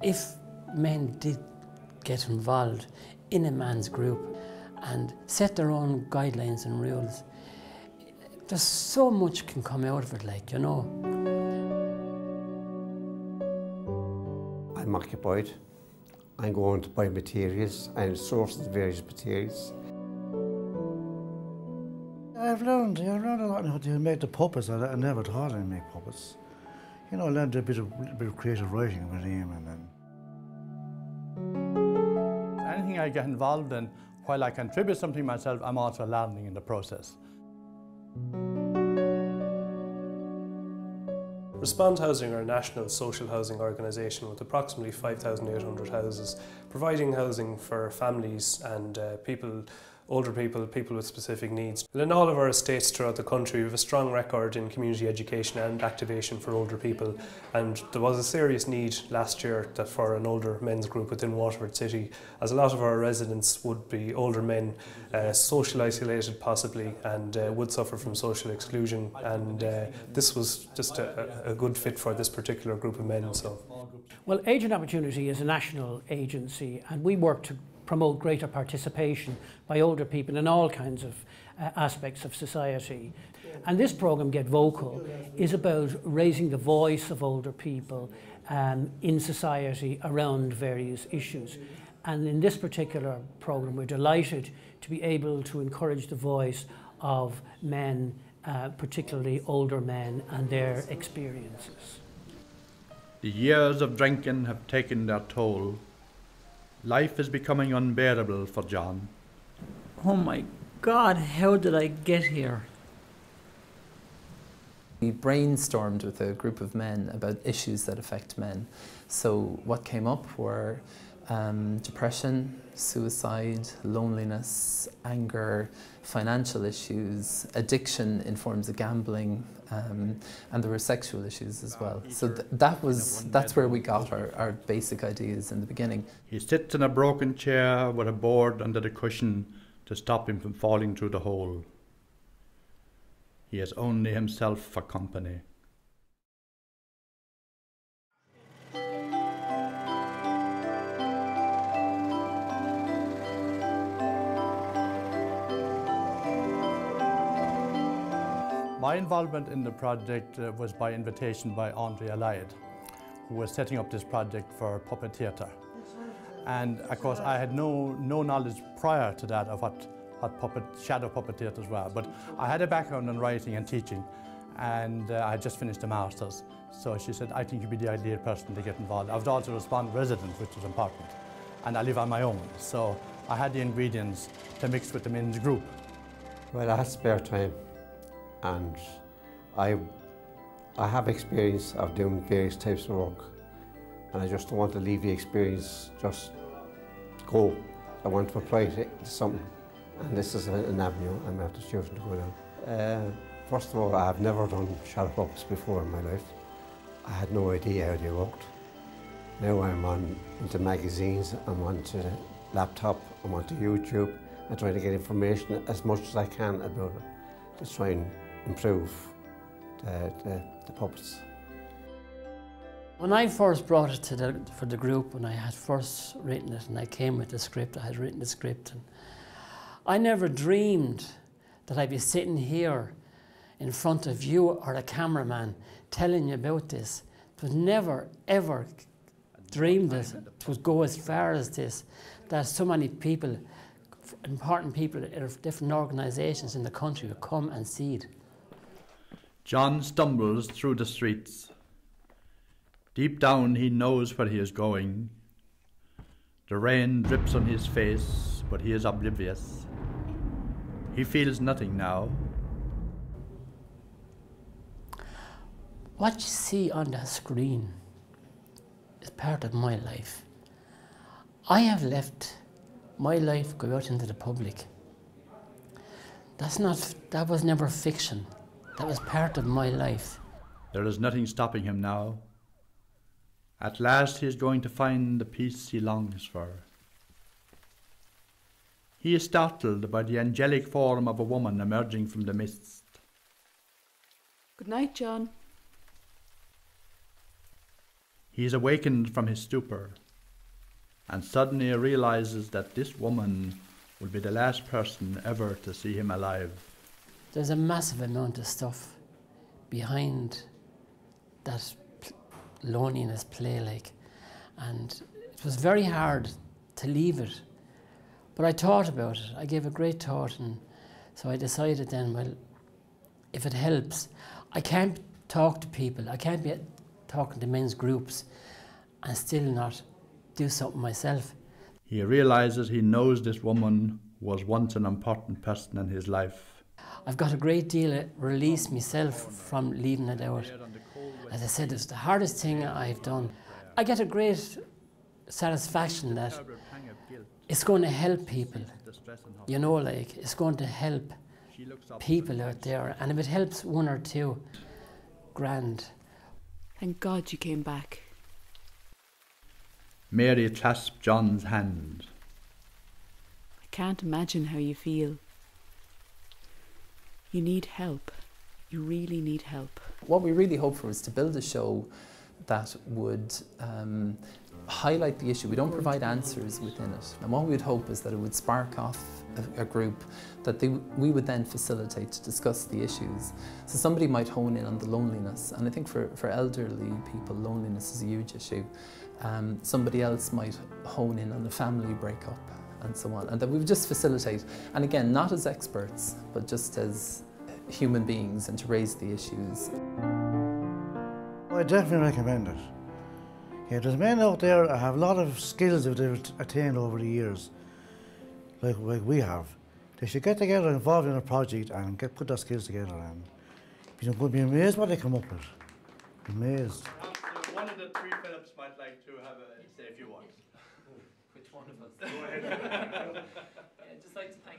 If men did get involved in a man's group and set their own guidelines and rules, there's so much can come out of it, like, you know. I'm occupied. I'm going to buy materials and sourcing various materials. I've learned a lot how to make the puppets. I never thought I'd make puppets. You know, I learned a bit of creative writing with him, and then anything I get involved in, while I contribute something myself, I'm also learning in the process. Respond Housing are a national social housing organisation with approximately 5,800 houses, providing housing for families and older people, people with specific needs. And in all of our estates throughout the country, we have a strong record in community education and activation for older people. And there was a serious need last year for an older men's group within Waterford City, as a lot of our residents would be older men, social isolated possibly, and would suffer from social exclusion. And this was just a good fit for this particular group of men. So, well, Age and Opportunity is a national agency, and we work to promote greater participation by older people in all kinds of aspects of society. And this programme, Get Vocal, is about raising the voice of older people in society around various issues. And in this particular programme, we're delighted to be able to encourage the voice of men, particularly older men, and their experiences. The years of drinking have taken their toll. Life is becoming unbearable for John. Oh my God, how did I get here? We brainstormed with a group of men about issues that affect men. So what came up were depression, suicide, loneliness, anger, financial issues, addiction in forms of gambling, and there were sexual issues as well. So that's where we got our basic ideas in the beginning. He sits in a broken chair with a board under the cushion to stop him from falling through the hole. He has only himself for company. My involvement in the project was by invitation by RTÉ, who was setting up this project for puppet theatre. And of course I had no knowledge prior to that of what shadow puppet theatres were, but I had a background in writing and teaching, and I had just finished a master's. So she said, I think you'd be the ideal person to get involved. I was also a Respond resident, which was important, and I live on my own, so I had the ingredients to mix with the men's group. Well, I had spare time, and I have experience of doing various types of work, and I just don't want to leave the experience just go. I want to apply it to something, and this is an avenue I'm after choosing to go down. First of all, I have never done shadow puppets before in my life. I had no idea how they worked. Now I'm into magazines, I'm onto the laptop, I'm onto YouTube, and trying to get information as much as I can about it to try and improve the puppets. When I first brought it for the group, when I had first written it and I came with the script, I had written the script, and I never dreamed that I'd be sitting here in front of you or a cameraman telling you about this. It was never ever dreamed that it would go as far as this, that so many people, important people of different organisations in the country would come and see it. John stumbles through the streets. Deep down he knows where he is going. The rain drips on his face, but he is oblivious. He feels nothing now. What you see on the screen is part of my life. I have left my life go out into the public. That was never fiction. That was part of my life. There is nothing stopping him now. At last he is going to find the peace he longs for. He is startled by the angelic form of a woman emerging from the mist. Good night, John. He is awakened from his stupor and suddenly realizes that this woman will be the last person ever to see him alive. There's a massive amount of stuff behind that loneliness play, like, and it was very hard to leave it. But I thought about it, I gave a great thought, and so I decided then, well, if it helps, I can't talk to people, I can't be talking to men's groups and still not do something myself. He realizes he knows this woman was once an important person in his life. I've got a great deal of release myself from leaving it out. As I said, it's the hardest thing I've done. I get a great satisfaction that it's going to help people. You know, like, it's going to help people out there. And if it helps one or two, grand. Thank God you came back. Mary clasped John's hand. I can't imagine how you feel. You need help. You really need help. What we really hope for is to build a show that would highlight the issue. We don't provide answers within it. And what we would hope is that it would spark off a group that we would then facilitate to discuss the issues. So somebody might hone in on the loneliness, and I think for elderly people, loneliness is a huge issue. Somebody else might hone in on the family breakup and so on, and that we would just facilitate, and again, not as experts, but just as human beings, and to raise the issues. I definitely recommend it. Yeah, there's men out there that have a lot of skills that they've attained over the years, like we have. They should get together, involved in a project, and put their skills together, and you're going to be amazed what they come up with. Amazed. One of the three Phillips might like to say a few words. Which one of us? Go ahead. I'd just like to thank